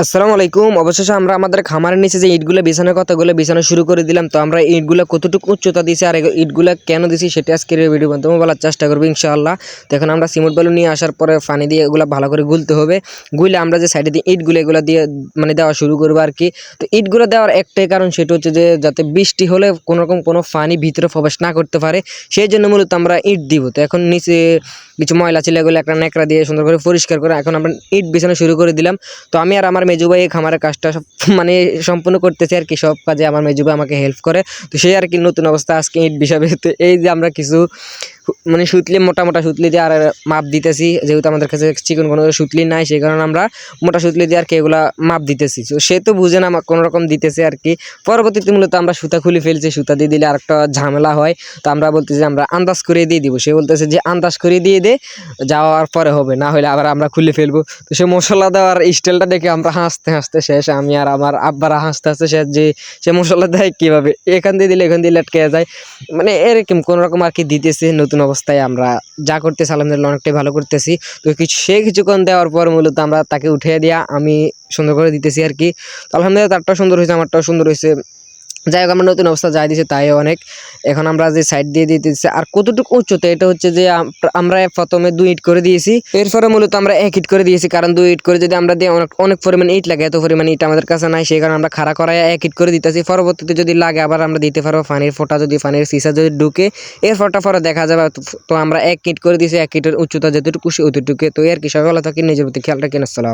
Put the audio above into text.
আসসালামু আলাইকুম। অবশেষে আমরা আমাদের খামারের নিচে যে ইটগুলো বিছানোর কথাগুলো বিছানো শুরু করে দিলাম। তো আমরা ইটগুলো কতটুকু উচ্চতা দিছি আর ইটগুলো কেন দিছি সেটা আজকের এই ভিডিওর মাধ্যমে বলার চেষ্টা করবো ইনশাআল্লাহ। তো এখন আমরা সিমেন্ট বালু নিয়ে আসার পরে পানি দিয়ে এগুলো ভালো করে গুলতে হবে। গুলে আমরা যে সাইডে দিয়ে ইটগুলো এগুলো দিয়ে মানে দেওয়া শুরু করবো আর কি। তো ইটগুলো দেওয়ার একটাই কারণ, সেটা হচ্ছে যে যাতে বৃষ্টি হলে কোনোরকম কোনো পানি ভিতরে প্রবেশ না করতে পারে, সেই জন্য মূলত আমরা ইট দিব। তো এখন নিচে কিছু ময়লা ছিল, এগুলো একটা ন্যাকড়া দিয়ে সুন্দর করে পরিষ্কার করে এখন আমরা ইট বিছানো শুরু করে দিলাম। তো আমি আর আমার মেজু ভাই এই খামারের কাজটা মানে সম্পূর্ণ করতেছি আর কি। সব কাজে আমার মেজু ভাই আমাকে হেল্প করে। তো সেই আর কি নতুন অবস্থা আজকে ইট বিছাবে। তো এই যে আমরা কিছু মানে সুতলি মোটা মোটা সুতলি দিয়ে আর মাপ দিতেছি, যেহেতু আমাদের কাছে চিকন কোনো সুতলি নাই, সেই কারণে আমরা মোটা সুতলি দিয়ে আর কি এগুলা মাপ দিতেছি। তো সে তো বুঝে না কোনো রকম দিতেছে আর কি। পরবর্তীতে মূলত আমরা সুতা খুলে ফেলছি, সুতা দিয়ে দিলে আর একটা ঝামেলা হয়। তো আমরা বলতেছি আমরা আন্দাজ করে দিয়ে দিব, সে বলতেছে যে আন্দাজ করে দিয়ে দে, যাওয়ার পরে হবে, না হলে আবার আমরা খুলে ফেলবো। তো সে মশলা দেওয়ার স্টাইলটা দেখে আমরা হাসতে হাসতে শেষ, আমি আর আমার আব্বারা হাসতে হাসতে শেষ, যে সে মশলা দেয় কীভাবে, এখান দিয়ে দিলে এখান দিয়ে লটকে যায়, মানে এরকম কোনো রকম আর কি দিতেছে। নতুন অবস্থায় আমরা যা করতেছি আলহামদুলিল্লাহ অনেকটাই ভালো করতেছি। তো কিছুক্ষণ দেওয়ার পর মূলত আমরা তাকে উঠিয়ে দিয়া আমি সুন্দর করে দিতেছি আর কি। তো আলহামদুলিল্লাহ তারটাও সুন্দর হয়েছে, আমারটাও সুন্দর হয়েছে। যাই হোক, আমরা নতুন অবস্থা যাই দিয়েছি তাই অনেক। এখন আমরা যে সাইড দিয়ে দিতেছি আর কতটুকু উচ্চতা, এটা হচ্ছে যে আমরা প্রথমে 2 ইট করে দিয়েছি, এরপরে মূলত আমরা 1 ইট করে দিয়েছি। কারণ 2 ইট করে যদি আমরা দিয়ে অনেক অনেক পরিমাণ ইট লাগে, এত পরিমাণ ইট আমাদের কাছে নাই, সেই কারণে আমরা খাড়া করায় 1 ইট করে দিতেছি। পরবর্তীতে যদি লাগে আবার আমরা দিতে পারবো পানির ফোঁটা, যদি পানির সিসা যদি ঢুকে এর ফোঁটা পরে দেখা যাবে। তো আমরা 1 ইট করে দিয়েছি, 1 ইটের উচ্চতা যতটুকু অতটুকু। তো এর কি সকালে থাকি, নিজের প্রতি খেয়াল রাখেন। আসসালাম।